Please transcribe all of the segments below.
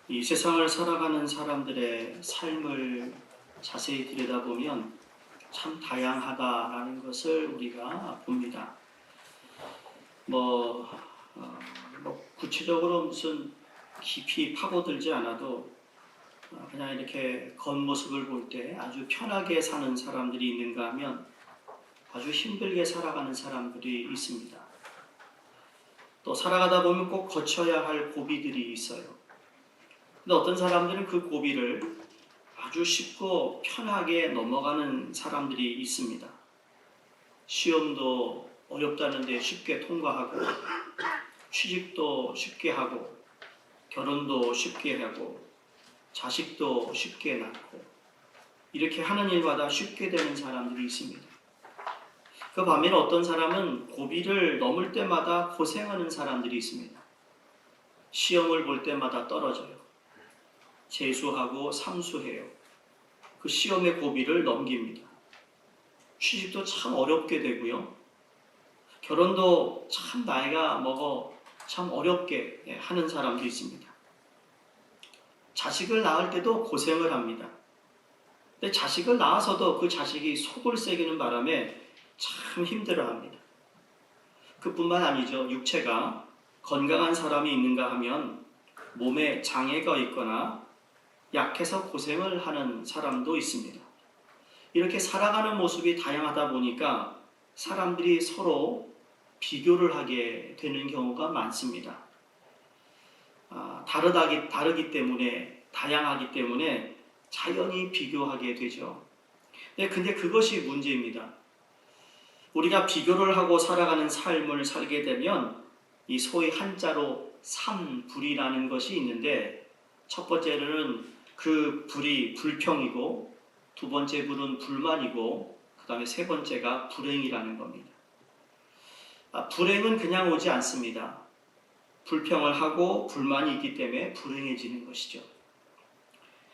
이 세상을 살아가는 사람들의 삶을 자세히 들여다보면 참 다양하다라는 것을 우리가 봅니다. 뭐, 구체적으로 무슨 깊이 파고들지 않아도 그냥 이렇게 겉모습을 볼 때 아주 편하게 사는 사람들이 있는가 하면 아주 힘들게 살아가는 사람들이 있습니다. 또 살아가다 보면 꼭 거쳐야 할 고비들이 있어요. 근데 어떤 사람들은 그 고비를 아주 쉽고 편하게 넘어가는 사람들이 있습니다. 시험도 어렵다는데 쉽게 통과하고, 취직도 쉽게 하고, 결혼도 쉽게 하고, 자식도 쉽게 낳고, 이렇게 하는 일마다 쉽게 되는 사람들이 있습니다. 그 반면에 어떤 사람은 고비를 넘을 때마다 고생하는 사람들이 있습니다. 시험을 볼 때마다 떨어져요. 재수하고 삼수해요. 그 시험의 고비를 넘깁니다. 취직도 참 어렵게 되고요. 결혼도 참 나이가 먹어 참 어렵게 하는 사람도 있습니다. 자식을 낳을 때도 고생을 합니다. 근데 자식을 낳아서도 그 자식이 속을 새기는 바람에 참 힘들어합니다. 그뿐만 아니죠. 육체가 건강한 사람이 있는가 하면 몸에 장애가 있거나 약해서 고생을 하는 사람도 있습니다. 이렇게 살아가는 모습이 다양하다 보니까 사람들이 서로 비교를 하게 되는 경우가 많습니다. 다르기 때문에, 다양하기 때문에 자연히 비교하게 되죠. 근데 그것이 문제입니다. 우리가 비교를 하고 살아가는 삶을 살게 되면 이 소위 한자로 삼불이라는 것이 있는데, 첫 번째는 그 불이 불평이고, 두 번째 불은 불만이고, 그 다음에 세 번째가 불행이라는 겁니다. 불행은 그냥 오지 않습니다. 불평을 하고 불만이 있기 때문에 불행해지는 것이죠.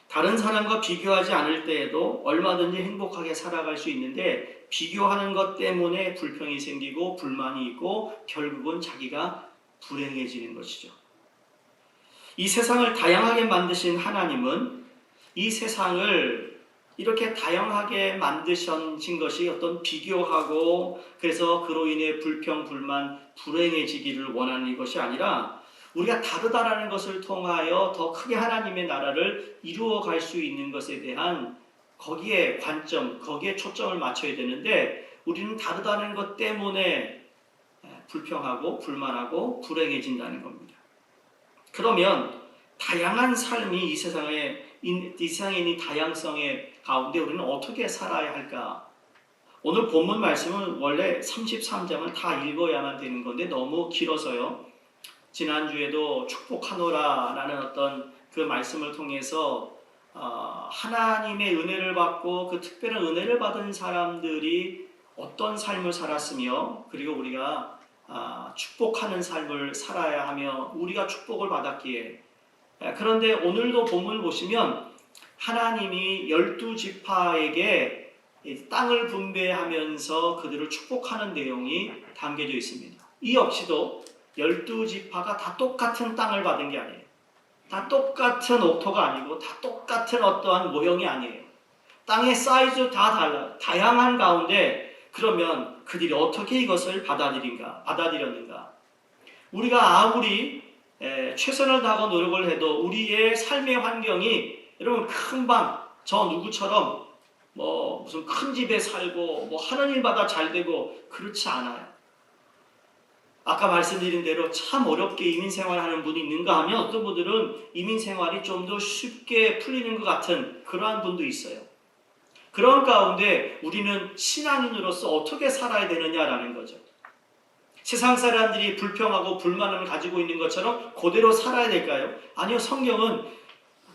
다른 사람과 비교하지 않을 때에도 얼마든지 행복하게 살아갈 수 있는데, 비교하는 것 때문에 불평이 생기고 불만이 있고 결국은 자기가 불행해지는 것이죠. 이 세상을 다양하게 만드신 하나님은 이 세상을 이렇게 다양하게 만드신 것이 어떤 비교하고 그래서 그로 인해 불평, 불만, 불행해지기를 원하는 것이 아니라 우리가 다르다라는 것을 통하여 더 크게 하나님의 나라를 이루어갈 수 있는 것에 대한 거기에 관점, 거기에 초점을 맞춰야 되는데, 우리는 다르다는 것 때문에 불평하고 불만하고 불행해진다는 겁니다. 그러면 다양한 삶이 이 세상에 있는 다양성의 가운데 우리는 어떻게 살아야 할까? 오늘 본문 말씀은 원래 33장을 다 읽어야만 되는 건데 너무 길어서요. 지난주에도 축복하노라라는 어떤 그 말씀을 통해서 하나님의 은혜를 받고 그 특별한 은혜를 받은 사람들이 어떤 삶을 살았으며, 그리고 우리가 축복하는 삶을 살아야 하며 우리가 축복을 받았기에, 그런데 오늘도 본문을 보시면 하나님이 12지파에게 땅을 분배하면서 그들을 축복하는 내용이 담겨져 있습니다. 이 역시도 12지파가 다 똑같은 땅을 받은 게 아니에요. 다 똑같은 옥토가 아니고 다 똑같은 어떠한 모형이 아니에요. 땅의 사이즈 다 달라요. 다양한 가운데 그러면 그들이 어떻게 이것을 받아들였는가? 우리가 아무리 최선을 다하고 노력을 해도 우리의 삶의 환경이, 여러분, 금방 저 누구처럼 무슨 큰 집에 살고 하는 일마다 잘 되고 그렇지 않아요. 아까 말씀드린 대로 참 어렵게 이민 생활하는 분이 있는가 하면 어떤 분들은 이민 생활이 좀 더 쉽게 풀리는 것 같은 그러한 분도 있어요. 그런 가운데 우리는 신앙인으로서 어떻게 살아야 되느냐라는 거죠. 세상 사람들이 불평하고 불만을 가지고 있는 것처럼 그대로 살아야 될까요? 아니요, 성경은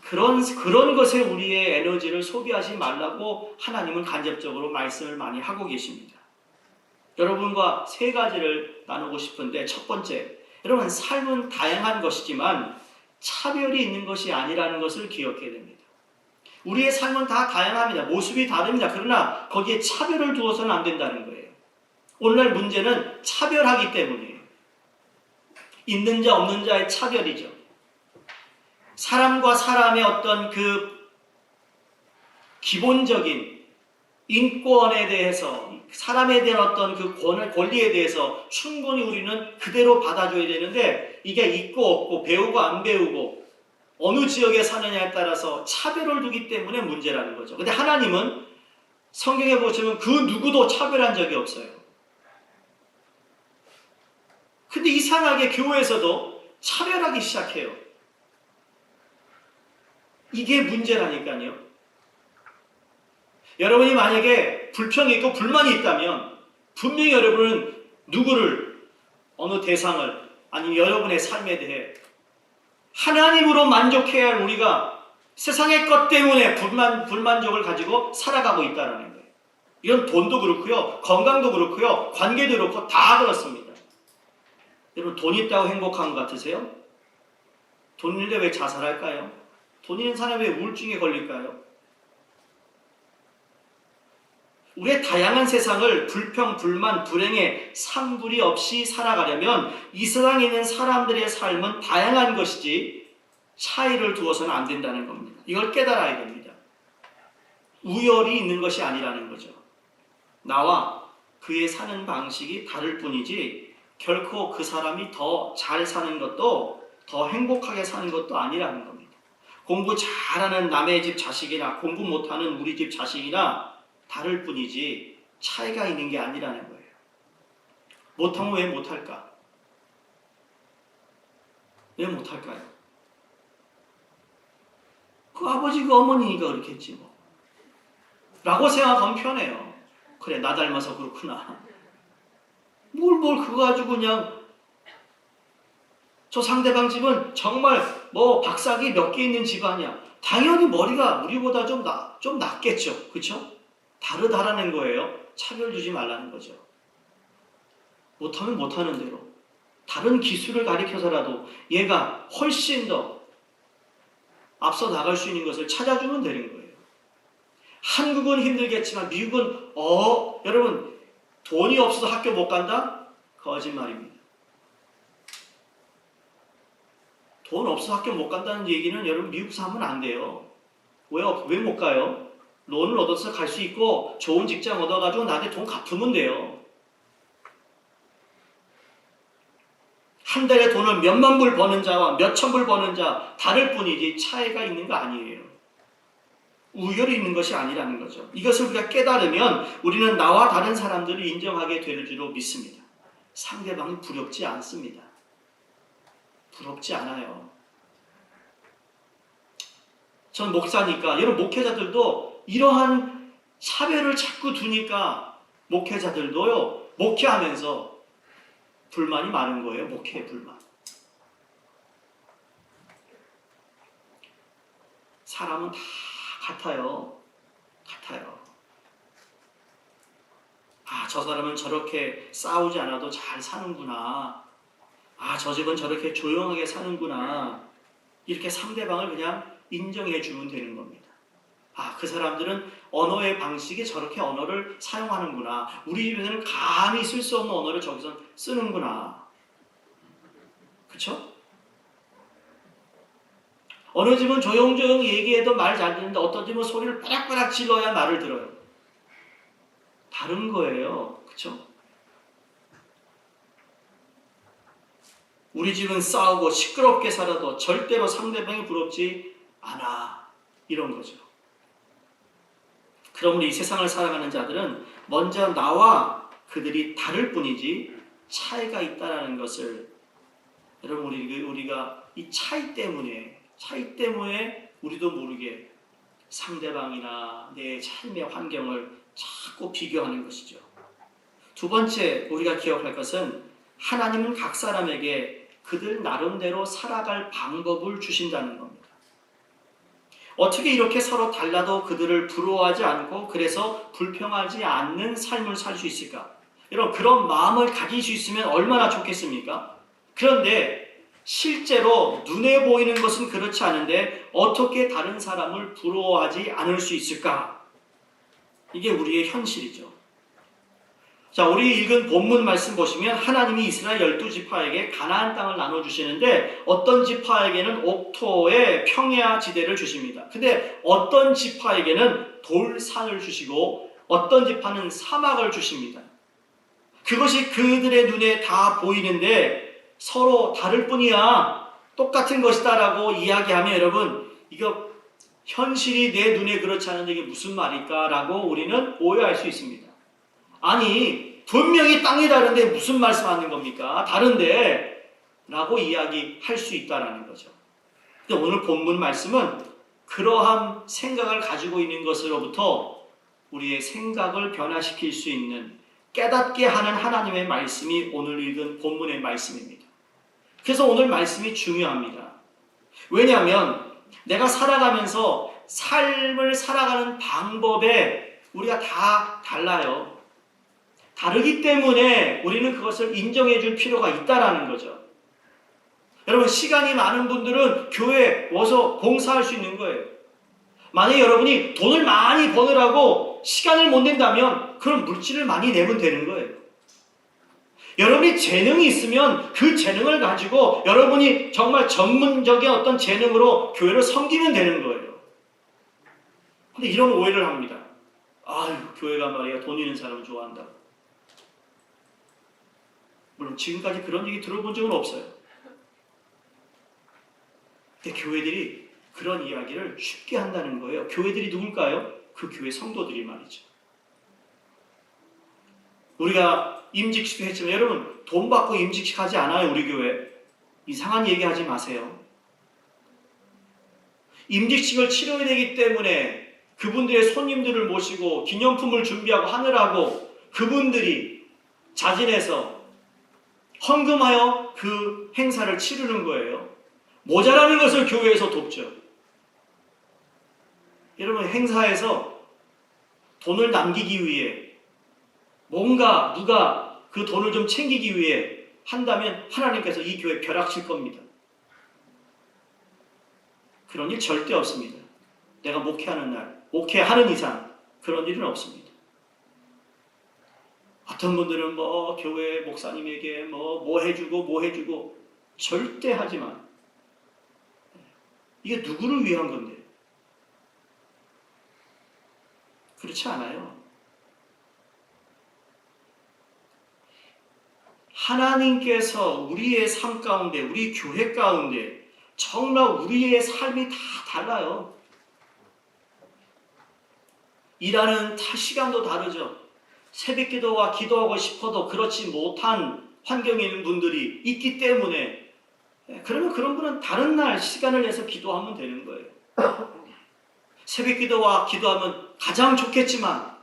그런 것에 우리의 에너지를 소비하지 말라고 하나님은 간접적으로 말씀을 많이 하고 계십니다. 여러분과 세 가지를 나누고 싶은데, 첫 번째, 여러분, 삶은 다양한 것이지만 차별이 있는 것이 아니라는 것을 기억해야 됩니다. 우리의 삶은 다 다양합니다. 모습이 다릅니다. 그러나 거기에 차별을 두어서는 안 된다는 거예요. 오늘날 문제는 차별하기 때문이에요. 있는 자 없는 자의 차별이죠. 사람과 사람의 어떤 그 기본적인 인권에 대해서, 사람에 대한 어떤 그 권리에 대해서 충분히 우리는 그대로 받아줘야 되는데, 이게 있고 없고 배우고 안 배우고 어느 지역에 사느냐에 따라서 차별을 두기 때문에 문제라는 거죠. 근데 하나님은 성경에 보시면 그 누구도 차별한 적이 없어요. 근데 이상하게 교회에서도 차별하기 시작해요. 이게 문제라니까요. 여러분이 만약에 불평이 있고 불만이 있다면 분명히 여러분은 누구를, 어느 대상을, 아니면 여러분의 삶에 대해 하나님으로 만족해야 할 우리가 세상의 것 때문에 불만족을 가지고 살아가고 있다는 거예요. 이건 돈도 그렇고요, 건강도 그렇고요, 관계도 그렇고 다 그렇습니다. 여러분 돈 있다고 행복한 것 같으세요? 돈 있는데 왜 자살할까요? 돈 있는 사람이 왜 우울증에 걸릴까요? 우리의 다양한 세상을 불평, 불만, 불행에 상불이 없이 살아가려면 이 세상에 있는 사람들의 삶은 다양한 것이지 차이를 두어서는 안 된다는 겁니다. 이걸 깨달아야 됩니다. 우열이 있는 것이 아니라는 거죠. 나와 그의 사는 방식이 다를 뿐이지 결코 그 사람이 더 잘 사는 것도 더 행복하게 사는 것도 아니라는 겁니다. 공부 잘하는 남의 집 자식이나 공부 못하는 우리 집 자식이나 다를 뿐이지 차이가 있는 게 아니라는 거예요. 못하면 왜 못할까? 왜 못할까요? 그 아버지 그 어머니가 그렇겠지 뭐 라고 생각하면 편해요. 그래 나 닮아서 그렇구나. 뭘 그거 가지고 그냥 저 상대방 집은 정말 뭐 박사기 몇 개 있는 집안이야. 당연히 머리가 우리보다 좀 낫겠죠. 그렇죠? 다르다라는 거예요. 차별 두지 말라는 거죠. 못하면 못하는 대로 다른 기술을 가리켜서라도 얘가 훨씬 더 앞서 나갈 수 있는 것을 찾아주면 되는 거예요. 한국은 힘들겠지만 미국은 여러분 돈이 없어서 학교 못 간다? 거짓말입니다. 돈 없어서 학교 못 간다는 얘기는 여러분 미국에서 하면 안 돼요. 왜 못 가요? 론을 얻어서 갈 수 있고 좋은 직장 얻어가지고 나한테 돈 갚으면 돼요. 한 달에 돈을 몇만 불 버는 자와 몇천 불 버는 자 다를 뿐이지 차이가 있는 거 아니에요. 우열이 있는 것이 아니라는 거죠. 이것을 우리가 깨달으면 우리는 나와 다른 사람들을 인정하게 될 줄로 믿습니다. 상대방이 부럽지 않습니다. 부럽지 않아요. 전 목사니까 여러분 목회자들도 이러한 차별을 자꾸 두니까 목회자들도요 목회하면서 불만이 많은 거예요. 목회의 불만. 사람은 다 같아요. 저 사람은 저렇게 싸우지 않아도 잘 사는구나. 저 집은 저렇게 조용하게 사는구나. 이렇게 상대방을 그냥 인정해 주면 되는 겁니다. 그 사람들은 언어의 방식이 저렇게 언어를 사용하는구나. 우리 집에서는 감히 쓸 수 없는 언어를 저기서 쓰는구나. 그쵸? 어느 집은 조용조용 얘기해도 말 잘 듣는데 어떤 집은 소리를 빠락빠락 질러야 말을 들어요. 다른 거예요. 그쵸? 우리 집은 싸우고 시끄럽게 살아도 절대로 상대방이 부럽지 않아. 이런 거죠. 그럼 우리 이 세상을 살아가는 자들은 먼저 나와 그들이 다를 뿐이지 차이가 있다는 것을 여러분 우리가 이 차이 때문에 우리도 모르게 상대방이나 내 삶의 환경을 자꾸 비교하는 것이죠. 두 번째 우리가 기억할 것은 하나님은 각 사람에게 그들 나름대로 살아갈 방법을 주신다는 겁니다. 어떻게 이렇게 서로 달라도 그들을 부러워하지 않고 그래서 불평하지 않는 삶을 살 수 있을까? 여러분 그런 마음을 가질 수 있으면 얼마나 좋겠습니까? 그런데 실제로 눈에 보이는 것은 그렇지 않은데 어떻게 다른 사람을 부러워하지 않을 수 있을까? 이게 우리의 현실이죠. 자, 우리 읽은 본문 말씀 보시면 하나님이 이스라엘 12지파에게 가나안 땅을 나눠주시는데 어떤 지파에게는 옥토의 평야 지대를 주십니다. 근데 어떤 지파에게는 돌산을 주시고 어떤 지파는 사막을 주십니다. 그것이 그들의 눈에 다 보이는데 서로 다를 뿐이야, 똑같은 것이다 라고 이야기하면 여러분, 이거 현실이 내 눈에 그렇지 않은데 이게 무슨 말일까 라고 우리는 오해할 수 있습니다. 아니, 분명히 땅이 다른데 무슨 말씀하는 겁니까? 다른데 라고 이야기할 수 있다라는 거죠. 근데 오늘 본문 말씀은 그러한 생각을 가지고 있는 것으로부터 우리의 생각을 변화시킬 수 있는, 깨닫게 하는 하나님의 말씀이 오늘 읽은 본문의 말씀입니다. 그래서 오늘 말씀이 중요합니다. 왜냐하면 내가 살아가면서 삶을 살아가는 방법에 우리가 다 달라요. 다르기 때문에 우리는 그것을 인정해 줄 필요가 있다라는 거죠. 여러분, 시간이 많은 분들은 교회에 와서 봉사할 수 있는 거예요. 만약에 여러분이 돈을 많이 버느라고 시간을 못 낸다면 그럼 물질을 많이 내면 되는 거예요. 여러분이 재능이 있으면 그 재능을 가지고 여러분이 정말 전문적인 어떤 재능으로 교회를 섬기면 되는 거예요. 근데 이런 오해를 합니다. 아유, 교회가 말이야 돈 있는 사람을 좋아한다고. 물론 지금까지 그런 얘기 들어본 적은 없어요. 근데 교회들이 그런 이야기를 쉽게 한다는 거예요. 교회들이 누굴까요? 그 교회 성도들이 말이죠. 우리가 임직식 했지만 여러분, 돈 받고 임직식 하지 않아요. 우리 교회 이상한 얘기하지 마세요. 임직식을 치러야 되기 때문에 그분들의 손님들을 모시고 기념품을 준비하고 하느라고 그분들이 자진해서 헌금하여 그 행사를 치르는 거예요. 모자라는 것을 교회에서 돕죠. 여러분, 행사에서 돈을 남기기 위해 뭔가 누가 그 돈을 좀 챙기기 위해 한다면 하나님께서 이 교회 벼락칠 겁니다. 그런 일 절대 없습니다. 내가 목회하는 날, 목회하는 이상 그런 일은 없습니다. 어떤 분들은 교회 목사님에게 뭐 해주고 절대 하지만 이게 누구를 위한 건데? 그렇지 않아요. 하나님께서 우리의 삶 가운데, 우리 교회 가운데 정말 우리의 삶이 다 달라요. 일하는 시간도 다르죠. 새벽기도와 기도하고 싶어도 그렇지 못한 환경에 있는 분들이 있기 때문에, 그러면 그런 분은 다른 날 시간을 내서 기도하면 되는 거예요. 새벽기도와 기도하면 가장 좋겠지만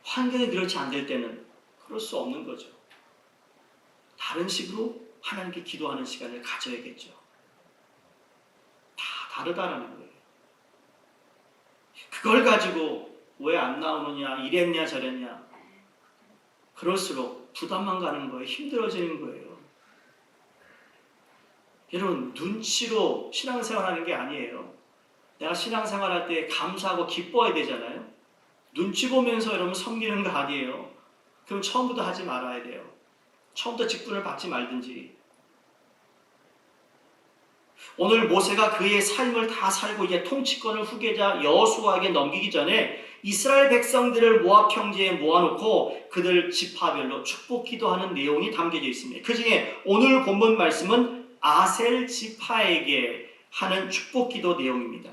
환경이 그렇지 않을 때는 그럴 수 없는 거죠. 다른 식으로 하나님께 기도하는 시간을 가져야겠죠. 다 다르다라는 거예요. 그걸 가지고 왜 안 나오느냐, 이랬냐 저랬냐, 그럴수록 부담만 가는 거예요. 힘들어지는 거예요. 여러분, 눈치로 신앙생활하는 게 아니에요. 내가 신앙생활할 때 감사하고 기뻐야 되잖아요. 눈치 보면서 여러분 섬기는 거 아니에요. 그럼 처음부터 하지 말아야 돼요. 처음부터 직분을 받지 말든지. 오늘 모세가 그의 삶을 다 살고 이제 통치권을 후계자 여호수아에게 넘기기 전에 이스라엘 백성들을 모압 평지에 모아놓고 그들 지파별로 축복 기도하는 내용이 담겨져 있습니다. 그 중에 오늘 본문 말씀은 아셀 지파에게 하는 축복 기도 내용입니다.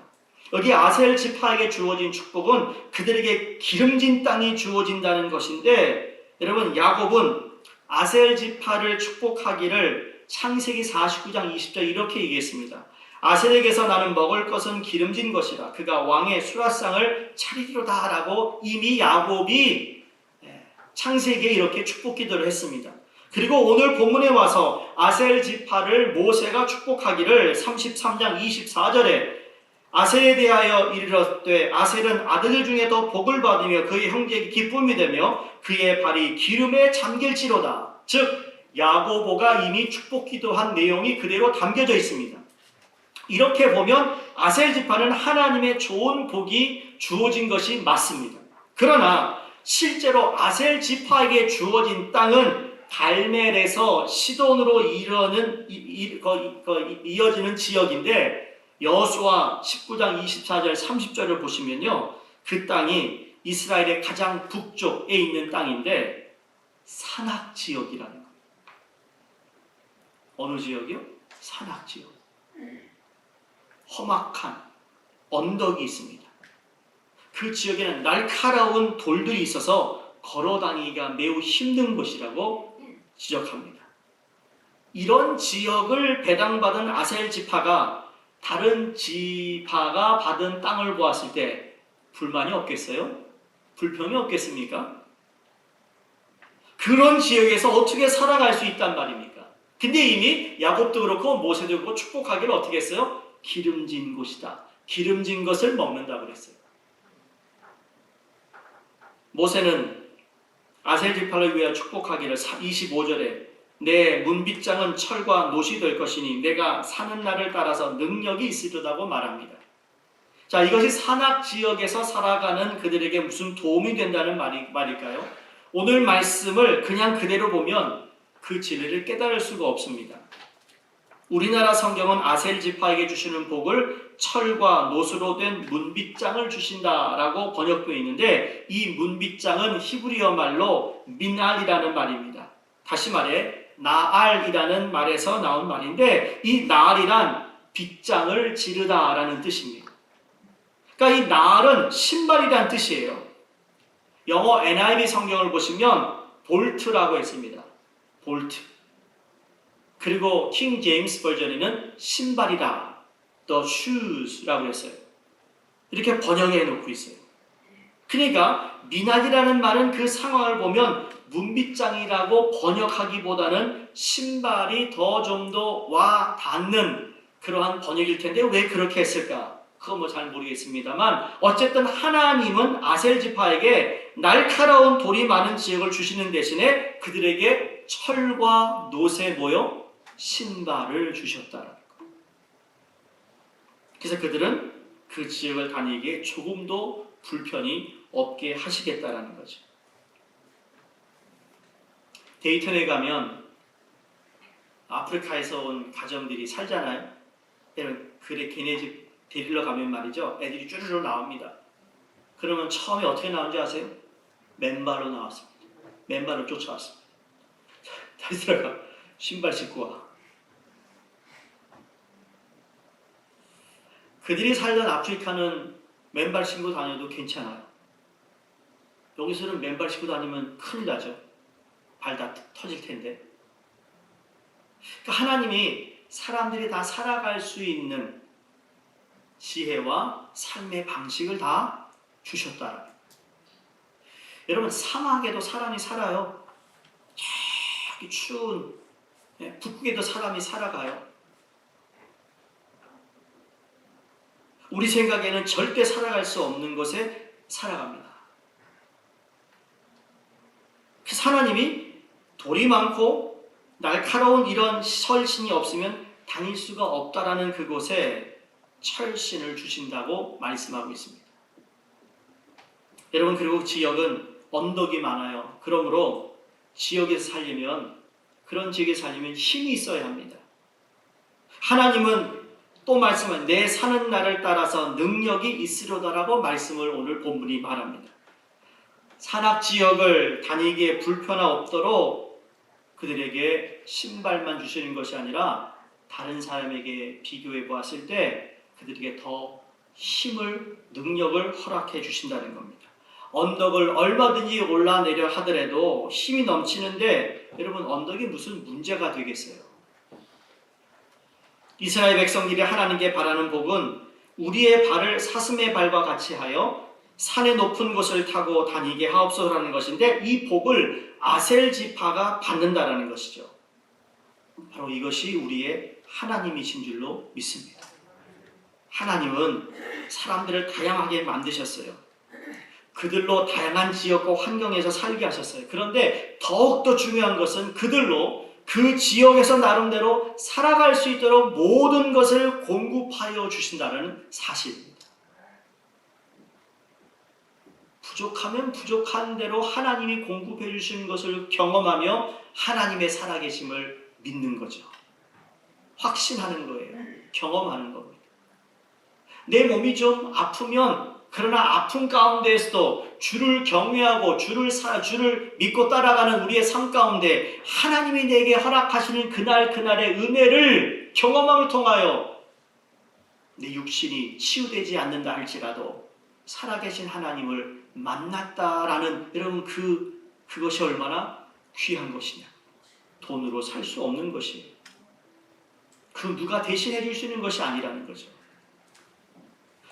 여기 아셀 지파에게 주어진 축복은 그들에게 기름진 땅이 주어진다는 것인데, 여러분, 야곱은 아셀 지파를 축복하기를 창세기 49장 20절 이렇게 얘기했습니다. 아셀에게서 나는 먹을 것은 기름진 것이라 그가 왕의 수라상을 차리리로다 라고 이미 야곱이 창세기에 이렇게 축복 기도를 했습니다. 그리고 오늘 본문에 와서 아셀 지파를 모세가 축복하기를 33장 24절에 아셀에 대하여 이르렀되 아셀은 아들 중에 더 복을 받으며 그의 형제에게 기쁨이 되며 그의 발이 기름에 잠길지로다. 즉 야고보가 이미 축복 기도한 내용이 그대로 담겨져 있습니다. 이렇게 보면 아셀 지파는 하나님의 좋은 복이 주어진 것이 맞습니다. 그러나 실제로 아셀 지파에게 주어진 땅은 갈멜에서 시돈으로 이어지는 지역인데 여호수아 19장 24절 30절을 보시면요. 그 땅이 이스라엘의 가장 북쪽에 있는 땅인데 산악 지역이라는 거예요. 어느 지역이요? 산악 지역. 험악한 언덕이 있습니다. 그 지역에는 날카로운 돌들이 있어서 걸어다니기가 매우 힘든 곳이라고 지적합니다. 이런 지역을 배당받은 아셀 지파가 다른 지파가 받은 땅을 보았을 때 불만이 없겠어요? 불평이 없겠습니까? 그런 지역에서 어떻게 살아갈 수 있단 말입니까? 근데 이미 야곱도 그렇고 모세도 그렇고 축복하기를 어떻게 했어요? 기름진 곳이다. 기름진 것을 먹는다고 그랬어요. 모세는 아셀 지파를 위하여 축복하기를 25절에 내 문빗장은 철과 노시 될 것이니 내가 사는 날을 따라서 능력이 있으리라고 말합니다. 자, 이것이 산악 지역에서 살아가는 그들에게 무슨 도움이 된다는 말일까요? 오늘 말씀을 그냥 그대로 보면 그 진리를 깨달을 수가 없습니다. 우리나라 성경은 아셀 지파에게 주시는 복을 철과 노수로 된 문빗장을 주신다라고 번역되어 있는데 이 문빗장은 히브리어 말로 미날이라는 말입니다. 다시 말해 나알이라는 말에서 나온 말인데 이 나알이란 빗장을 지르다라는 뜻입니다. 그러니까 이 나알은 신발이라는 뜻이에요. 영어 NIV 성경을 보시면 볼트라고 했습니다. 볼트. 그리고 킹 제임스 버전에는 신발이다. The shoes라고 했어요. 이렇게 번역해 놓고 있어요. 그러니까 미나디라는 말은 그 상황을 보면 문빗장이라고 번역하기보다는 신발이 더 좀 더 와 닿는 그러한 번역일 텐데 왜 그렇게 했을까? 그건 뭐 잘 모르겠습니다만 어쨌든 하나님은 아셀 지파에게 날카로운 돌이 많은 지역을 주시는 대신에 그들에게 철과 노새 뭐요? 신발을 주셨다는 거. 그래서 그들은 그 지역을 다니기에 조금도 불편이 없게 하시겠다라는 거죠. 데이턴에 가면 아프리카에서 온 가정들이 살잖아요. 그래 걔네 집 데리러 가면 말이죠. 애들이 쭈르르 나옵니다. 그러면 처음에 어떻게 나온지 아세요? 맨발로 나왔습니다. 맨발로 쫓아왔습니다. 다시 들어가. 신발 신고 와. 그들이 살던 아프리카는 맨발 신고 다녀도 괜찮아요. 여기서는 맨발 신고 다니면 큰일 나죠. 발 다 터질 텐데. 그러니까 하나님이 사람들이 다 살아갈 수 있는 지혜와 삶의 방식을 다 주셨다. 여러분 사막에도 사람이 살아요. 저기 추운 북극에도 사람이 살아가요. 우리 생각에는 절대 살아갈 수 없는 곳에 살아갑니다. 그래서 하나님이 돌이 많고 날카로운 이런 설신이 없으면 다닐 수가 없다라는 그곳에 철신을 주신다고 말씀하고 있습니다. 여러분 그리고 지역은 언덕이 많아요. 그러므로 지역에서 살려면 그런 지역에 살려면 힘이 있어야 합니다. 하나님은 또 말씀은 내 사는 날을 따라서 능력이 있으려다라고 말씀을 오늘 본문이 말합니다. 산악 지역을 다니기에 불편함 없도록 그들에게 신발만 주시는 것이 아니라 다른 사람에게 비교해 보았을 때 그들에게 더 힘을, 능력을 허락해 주신다는 겁니다. 언덕을 얼마든지 올라내려 하더라도 힘이 넘치는데 여러분 언덕이 무슨 문제가 되겠어요? 이스라엘 백성들이 하나님께 바라는 복은 우리의 발을 사슴의 발과 같이 하여 산의 높은 곳을 타고 다니게 하옵소서라는 것인데 이 복을 아셀 지파가 받는다라는 것이죠. 바로 이것이 우리의 하나님이신 줄로 믿습니다. 하나님은 사람들을 다양하게 만드셨어요. 그들로 다양한 지역과 환경에서 살게 하셨어요. 그런데 더욱더 중요한 것은 그들로 그 지역에서 나름대로 살아갈 수 있도록 모든 것을 공급하여 주신다는 사실입니다. 부족하면 부족한 대로 하나님이 공급해 주시는 것을 경험하며 하나님의 살아계심을 믿는 거죠. 확신하는 거예요. 경험하는 겁니다. 내 몸이 좀 아프면 그러나 아픔 가운데에서도 주를 경외하고 주를 믿고 따라가는 우리의 삶 가운데 하나님이 내게 허락하시는 그날의 은혜를 경험함을 통하여 내 육신이 치유되지 않는다 할지라도 살아계신 하나님을 만났다라는 여러분 그것이 얼마나 귀한 것이냐. 돈으로 살 수 없는 것이에요. 그 누가 대신해 줄 수 있는 것이 아니라는 거죠.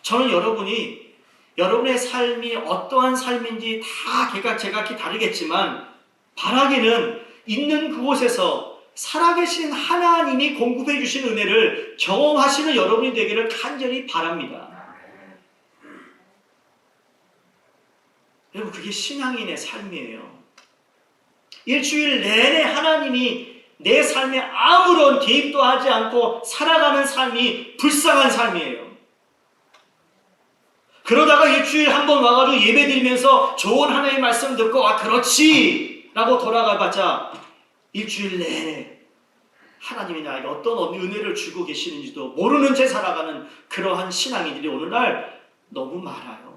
저는 여러분의 삶이 어떠한 삶인지 다 제각기 다르겠지만 바라기는 있는 그곳에서 살아계신 하나님이 공급해 주신 은혜를 경험하시는 여러분이 되기를 간절히 바랍니다. 여러분 그게 신앙인의 삶이에요. 일주일 내내 하나님이 내 삶에 아무런 개입도 하지 않고 살아가는 삶이 불쌍한 삶이에요. 그러다가 일주일 한번 와가지고 예배 드리면서 좋은 하나님의 말씀 듣고 그렇지 라고 돌아가봤자 일주일 내내 하나님이 나에게 어떤 은혜를 주고 계시는지도 모르는 채 살아가는 그러한 신앙인들이 오늘날 너무 많아요.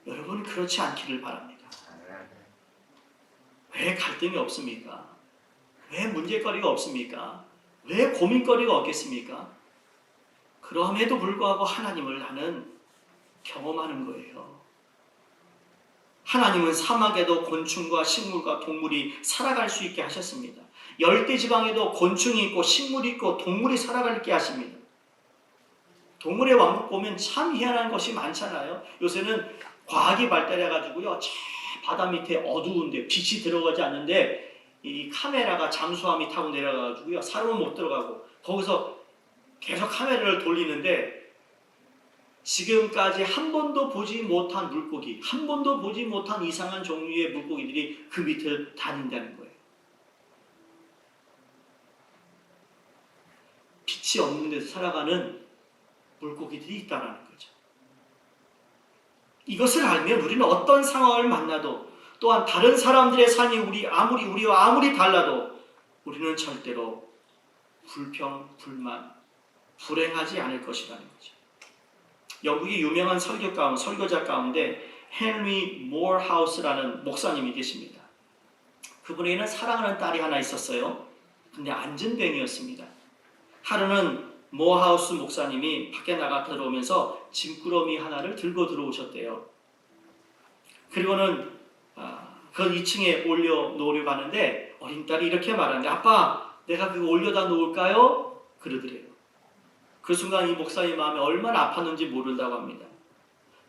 여러분 그렇지 않기를 바랍니다. 왜 갈등이 없습니까? 왜 문제거리가 없습니까? 왜 고민거리가 없겠습니까? 그럼에도 불구하고 하나님을 나는 경험하는 거예요. 하나님은 사막에도 곤충과 식물과 동물이 살아갈 수 있게 하셨습니다. 열대지방에도 곤충이 있고 식물이 있고 동물이 살아갈게 하십니다. 동물의 왕국 보면 참 희한한 것이 많잖아요. 요새는 과학이 발달해가지고요. 저 바다 밑에 어두운데 빛이 들어가지 않는데 이 카메라가 잠수함이 타고 내려가가지고요. 사람은 못 들어가고 거기서 계속 카메라를 돌리는데 지금까지 한 번도 보지 못한 물고기, 한 번도 보지 못한 이상한 종류의 물고기들이 그 밑을 다닌다는 거예요. 빛이 없는 데서 살아가는 물고기들이 있다는 거죠. 이것을 알면 우리는 어떤 상황을 만나도 또한 다른 사람들의 삶이 우리와 아무리 달라도 우리는 절대로 불평, 불만, 불행하지 않을 것이라는 거죠. 영국의 유명한 설교자 가운데 헨리 모어하우스라는 목사님이 계십니다. 그분에게는 사랑하는 딸이 하나 있었어요. 근데 안전뱅이였습니다. 하루는 모어하우스 목사님이 밖에 나가 들어오면서 짐꾸러미 하나를 들고 들어오셨대요. 그리고는 그 2층에 올려놓으려고 하는데 어린 딸이 이렇게 말하는데 아빠 내가 그거 올려다 놓을까요? 그러더래요. 그 순간 이 목사님 마음이 얼마나 아팠는지 모른다고 합니다.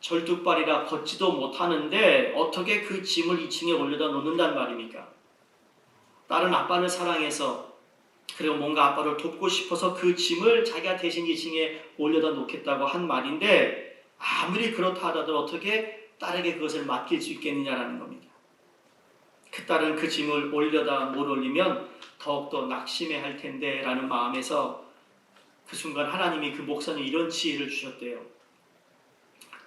절뚝발이라 걷지도 못하는데 어떻게 그 짐을 2층에 올려다 놓는단 말입니까? 딸은 아빠를 사랑해서 그리고 뭔가 아빠를 돕고 싶어서 그 짐을 자기가 대신 2층에 올려다 놓겠다고 한 말인데 아무리 그렇다 하더라도 어떻게 딸에게 그것을 맡길 수 있겠느냐라는 겁니다. 그 딸은 그 짐을 올려다 못 올리면 더욱더 낙심해할 텐데 라는 마음에서 그 순간 하나님이 그 목사님 이런 지혜를 주셨대요.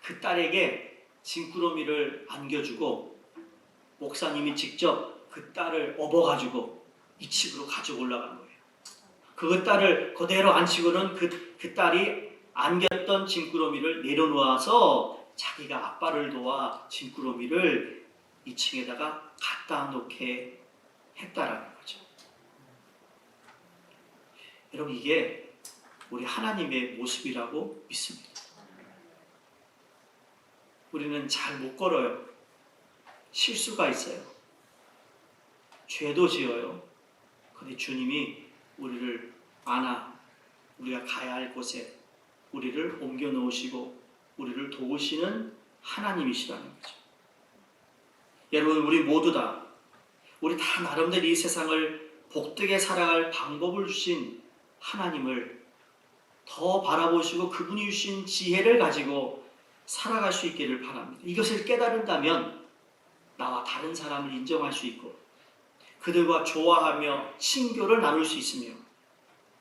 그 딸에게 짐꾸러미를 안겨주고 목사님이 직접 그 딸을 업어가지고 2층으로 가지고 올라간 거예요. 그 딸을 그대로 앉히고는 그 딸이 안겼던 짐꾸러미를 내려놓아서 자기가 아빠를 도와 짐꾸러미를 2층에다가 갖다 놓게 했다라는 거죠. 여러분 이게 우리 하나님의 모습이라고 믿습니다. 우리는 잘 못 걸어요. 실수가 있어요. 죄도 지어요. 그런데 주님이 우리를 우리가 가야 할 곳에 우리를 옮겨 놓으시고 우리를 도우시는 하나님이시라는 거죠. 여러분 우리 모두 우리 다 나름대로 이 세상을 복되게 살아갈 방법을 주신 하나님을 더 바라보시고 그분이 주신 지혜를 가지고 살아갈 수 있기를 바랍니다. 이것을 깨달은다면 나와 다른 사람을 인정할 수 있고 그들과 좋아하며 친교를 나눌 수 있으며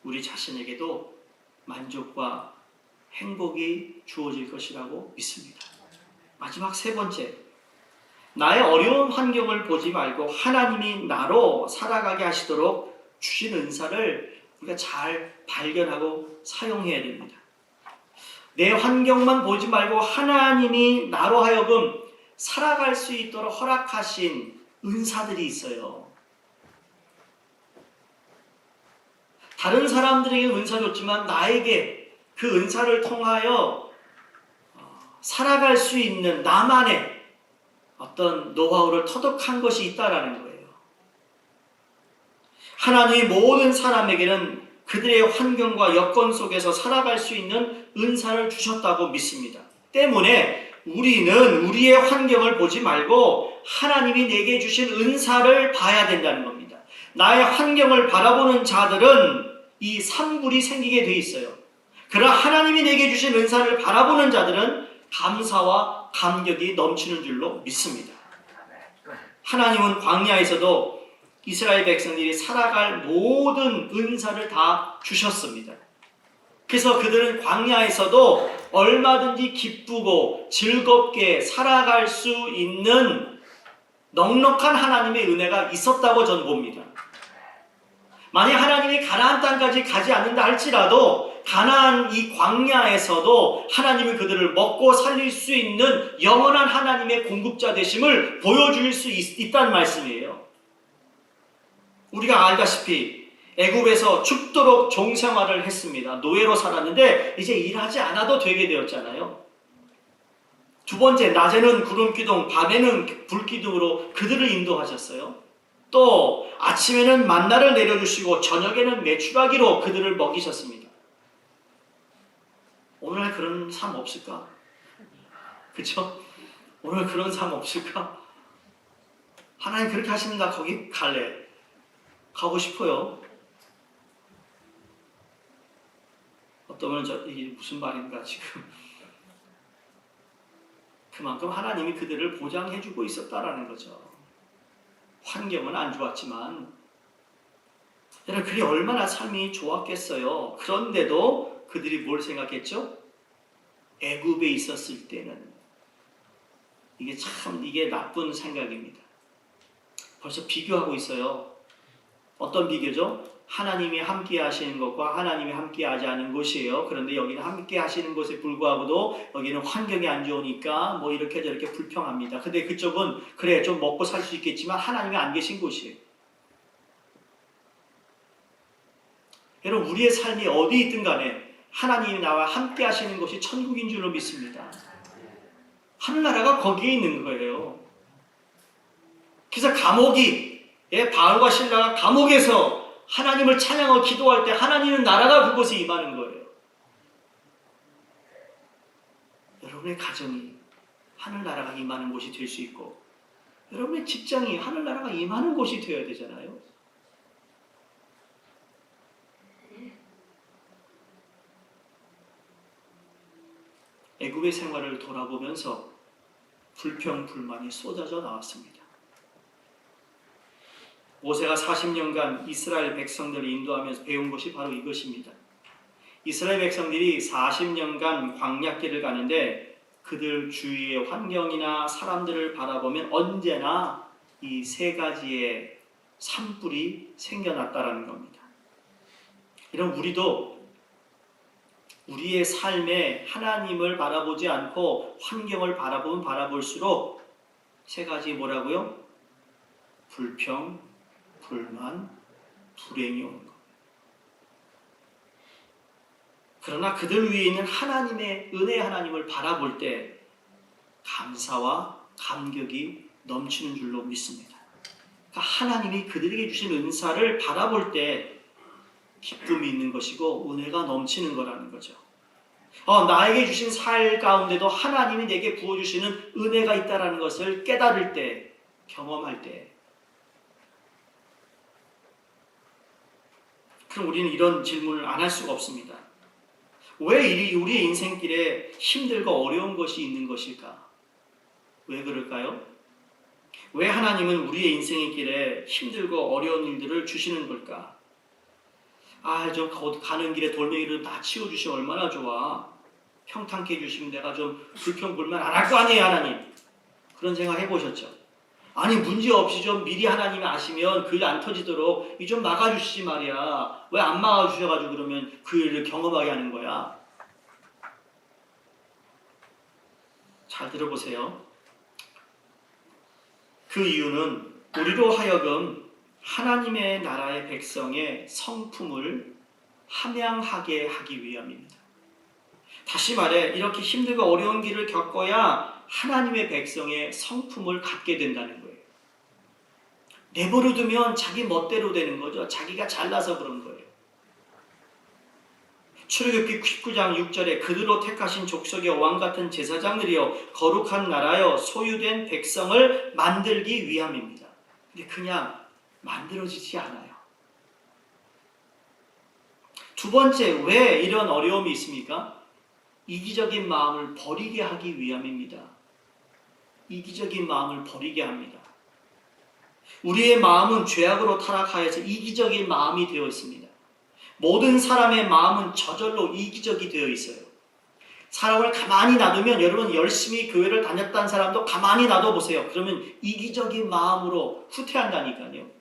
우리 자신에게도 만족과 행복이 주어질 것이라고 믿습니다. 마지막 세 번째, 나의 어려운 환경을 보지 말고 하나님이 나로 살아가게 하시도록 주신 은사를 우리가 잘 발견하고 사용해야 됩니다. 내 환경만 보지 말고 하나님이 나로 하여금 살아갈 수 있도록 허락하신 은사들이 있어요. 다른 사람들에게 은사 줬지만 나에게 그 은사를 통하여 살아갈 수 있는 나만의 어떤 노하우를 터득한 것이 있다라는 거예요. 하나님이 모든 사람에게는 그들의 환경과 여건 속에서 살아갈 수 있는 은사를 주셨다고 믿습니다. 때문에 우리는 우리의 환경을 보지 말고 하나님이 내게 주신 은사를 봐야 된다는 겁니다. 나의 환경을 바라보는 자들은 이 산불이 생기게 돼 있어요. 그러나 하나님이 내게 주신 은사를 바라보는 자들은 감사와 감격이 넘치는 줄로 믿습니다. 하나님은 광야에서도 이스라엘 백성들이 살아갈 모든 은사를 다 주셨습니다. 그래서 그들은 광야에서도 얼마든지 기쁘고 즐겁게 살아갈 수 있는 넉넉한 하나님의 은혜가 있었다고 저는 봅니다. 만약 하나님이 가나안 땅까지 가지 않는다 할지라도 가나안 이 광야에서도 하나님이 그들을 먹고 살릴 수 있는 영원한 하나님의 공급자 되심을 보여줄 수 있다는 말씀이에요. 우리가 알다시피 애굽에서 죽도록 종생활을 했습니다. 노예로 살았는데 이제 일하지 않아도 되게 되었잖아요. 두 번째, 낮에는 구름기둥, 밤에는 불기둥으로 그들을 인도하셨어요. 또 아침에는 만나를 내려주시고 저녁에는 메추라기로 그들을 먹이셨습니다. 오늘날 그런 삶 없을까? 그렇죠? 오늘 그런 삶 없을까? 하나님 그렇게 하시면 나 거기 갈래. 가고 싶어요. 어떤 분은 이게 무슨 말인가 지금. 그만큼 하나님이 그들을 보장해주고 있었다라는 거죠. 환경은 안 좋았지만 여러분 그들이 얼마나 삶이 좋았겠어요. 그런데도 그들이 뭘 생각했죠? 애굽에 있었을 때는 이게 나쁜 생각입니다. 벌써 비교하고 있어요. 어떤 비교죠? 하나님이 함께 하시는 것과 하나님이 함께 하지 않은 곳이에요. 그런데 여기는 함께 하시는 곳에 불구하고도 여기는 환경이 안 좋으니까 뭐 이렇게 저렇게 불평합니다. 근데 그쪽은 그래 좀 먹고 살 수 있겠지만 하나님이 안 계신 곳이에요. 여러분 우리의 삶이 어디 있든 간에 하나님이 나와 함께 하시는 곳이 천국인 줄로 믿습니다. 하늘나라가 거기에 있는 거예요. 그래서 바울과 실라가 감옥에서 하나님을 찬양하고 기도할 때 하나님은 나라가 그곳에 임하는 거예요. 여러분의 가정이 하늘나라가 임하는 곳이 될 수 있고 여러분의 직장이 하늘나라가 임하는 곳이 되어야 되잖아요. 애굽의 생활을 돌아보면서 불평, 불만이 쏟아져 나왔습니다. 모세가 40년간 이스라엘 백성들을 인도하면서 배운 것이 바로 이것입니다. 이스라엘 백성들이 40년간 광야길을 가는데 그들 주위의 환경이나 사람들을 바라보면 언제나 이 세 가지의 산불이 생겨났다라는 겁니다. 이런 우리도 우리의 삶에 하나님을 바라보지 않고 환경을 바라보면 바라볼수록 세 가지 뭐라고요? 불평, 불만, 불행이 오는 것. 그러나 그들 위에 있는 하나님의 은혜 하나님을 바라볼 때 감사와 감격이 넘치는 줄로 믿습니다. 그러니까 하나님이 그들에게 주신 은사를 바라볼 때 기쁨이 있는 것이고 은혜가 넘치는 거라는 거죠. 나에게 주신 살 가운데도 하나님이 내게 부어주시는 은혜가 있다는 것을 깨달을 때, 경험할 때 그럼 우리는 이런 질문을 안 할 수가 없습니다. 왜 우리의 인생길에 힘들고 어려운 것이 있는 것일까? 왜 그럴까요? 왜 하나님은 우리의 인생의 길에 힘들고 어려운 일들을 주시는 걸까? 저 가는 길에 돌멩이를 다 치워주시면 얼마나 좋아. 평탄케 해주시면 내가 좀 불평불만 안 할 거 아니에요, 하나님. 그런 생각 해보셨죠? 아니 문제 없이 좀 미리 하나님이 아시면 그 일 안 터지도록 이 좀 막아주시지 말이야. 왜 안 막아주셔가지고 그러면 그 일을 경험하게 하는 거야. 잘 들어보세요. 그 이유는 우리로 하여금 하나님의 나라의 백성의 성품을 함양하게 하기 위함입니다. 다시 말해 이렇게 힘들고 어려운 길을 겪어야 하나님의 백성의 성품을 갖게 된다는 거예요. 내버려 두면 자기 멋대로 되는 거죠. 자기가 잘나서 그런 거예요. 출애굽기 19장 6절에 그들로 택하신 족속의 왕같은 제사장들이여 거룩한 나라여 소유된 백성을 만들기 위함입니다. 근데 그냥 만들어지지 않아요. 두 번째, 왜 이런 어려움이 있습니까? 이기적인 마음을 버리게 하기 위함입니다. 이기적인 마음을 버리게 합니다. 우리의 마음은 죄악으로 타락하여서 이기적인 마음이 되어 있습니다. 모든 사람의 마음은 저절로 이기적이 되어 있어요. 사람을 가만히 놔두면 여러분 열심히 교회를 다녔다는 사람도 가만히 놔둬보세요. 그러면 이기적인 마음으로 후퇴한다니까요.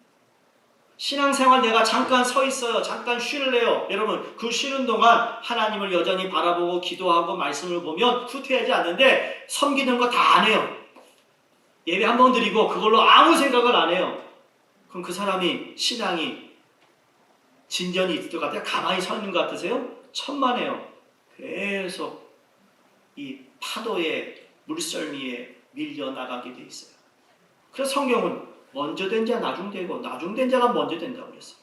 신앙생활 내가 잠깐 서 있어요. 잠깐 쉴래요. 여러분 그 쉬는 동안 하나님을 여전히 바라보고 기도하고 말씀을 보면 후퇴하지 않는데 섬기는 거 다 안 해요. 예배 한 번 드리고 그걸로 아무 생각을 안 해요. 그럼 그 사람이 신앙이 진전이 있을 것 같아요? 가만히 서 있는 것 같으세요? 천만에요. 계속 이 파도의 물썰미에 밀려나가게 돼 있어요. 그래서 성경은 먼저 된 자 나중 되고 나중 된 자가 먼저 된다고 그랬어요.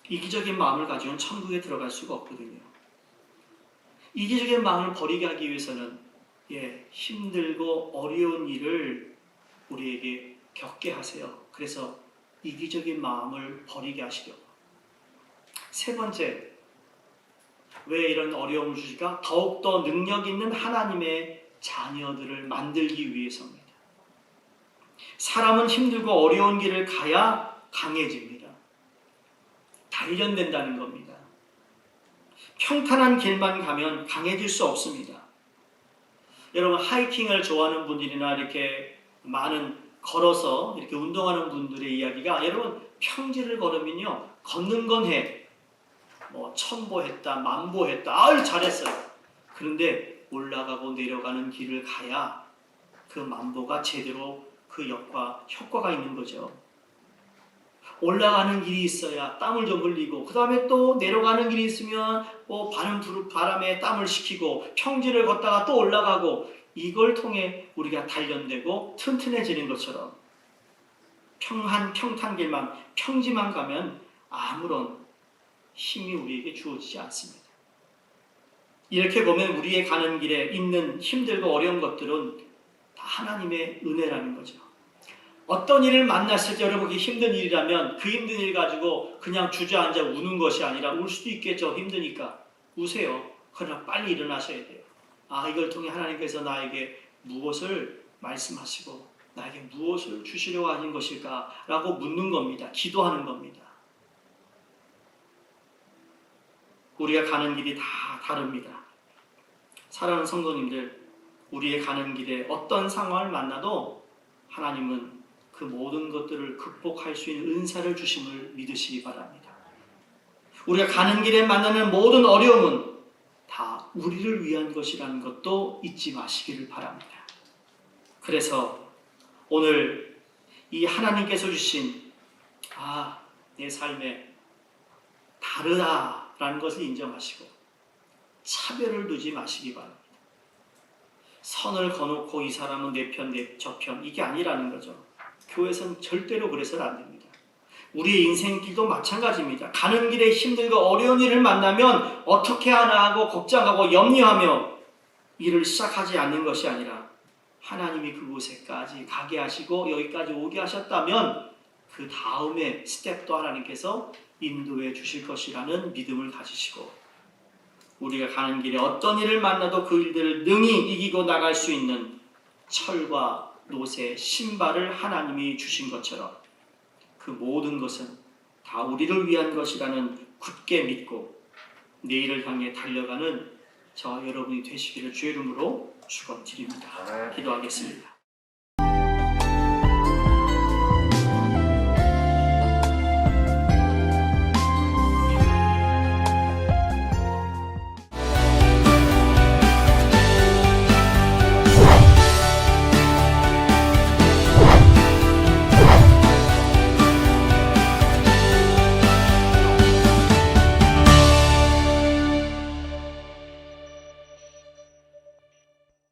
이기적인 마음을 가지고는 천국에 들어갈 수가 없거든요. 이기적인 마음을 버리게 하기 위해서는 힘들고 어려운 일을 우리에게 겪게 하세요. 그래서 이기적인 마음을 버리게 하시려고. 세 번째, 왜 이런 어려움을 주실까? 더욱더 능력 있는 하나님의 자녀들을 만들기 위해서입니다. 사람은 힘들고 어려운 길을 가야 강해집니다. 단련된다는 겁니다. 평탄한 길만 가면 강해질 수 없습니다. 여러분 하이킹을 좋아하는 분들이나 이렇게 많은 걸어서 이렇게 운동하는 분들의 이야기가 여러분 평지를 걸으면요 걷는 건 해. 뭐 1000보 했다, 10,000보 했다. 아유 잘했어요. 그런데 올라가고 내려가는 길을 가야 그 10,000보가 제대로 그 효과가 있는 거죠. 올라가는 길이 있어야 땀을 좀 흘리고 그 다음에 또 내려가는 길이 있으면 바람에 땀을 식히고 평지를 걷다가 또 올라가고 이걸 통해 우리가 단련되고 튼튼해지는 것처럼 평탄 길만 평지만 가면 아무런 힘이 우리에게 주어지지 않습니다. 이렇게 보면 우리의 가는 길에 있는 힘들고 어려운 것들은 다 하나님의 은혜라는 거죠. 어떤 일을 만났을 때 여러분 힘든 일이라면 그 힘든 일 가지고 그냥 주저앉아 우는 것이 아니라 울 수도 있겠죠. 힘드니까 우세요. 그러나 빨리 일어나셔야 돼요. 이걸 통해 하나님께서 나에게 무엇을 말씀하시고 나에게 무엇을 주시려고 하는 것일까 라고 묻는 겁니다. 기도하는 겁니다. 우리가 가는 길이 다 다릅니다. 사랑하는 성도님들, 우리의 가는 길에 어떤 상황을 만나도 하나님은 그 모든 것들을 극복할 수 있는 은사를 주심을 믿으시기 바랍니다. 우리가 가는 길에 만나는 모든 어려움은 다 우리를 위한 것이라는 것도 잊지 마시기를 바랍니다. 그래서 오늘 이 하나님께서 주신 내 삶에 다르다라는 것을 인정하시고 차별을 두지 마시기 바랍니다. 선을 거놓고 이 사람은 내 편, 저 편 이게 아니라는 거죠. 교회에서는 절대로 그래서는 안 됩니다. 우리의 인생길도 마찬가지입니다. 가는 길에 힘들고 어려운 일을 만나면 어떻게 하나 하고 걱정하고 염려하며 일을 시작하지 않는 것이 아니라 하나님이 그곳에까지 가게 하시고 여기까지 오게 하셨다면 그 다음에 스텝도 하나님께서 인도해 주실 것이라는 믿음을 가지시고 우리가 가는 길에 어떤 일을 만나도 그 일들을 능히 이기고 나갈 수 있는 철과 노새, 신발을 하나님이 주신 것처럼 그 모든 것은 다 우리를 위한 것이라는 굳게 믿고 내일을 향해 달려가는 저와 여러분이 되시기를 주의 이름으로 축원드립니다. 기도하겠습니다.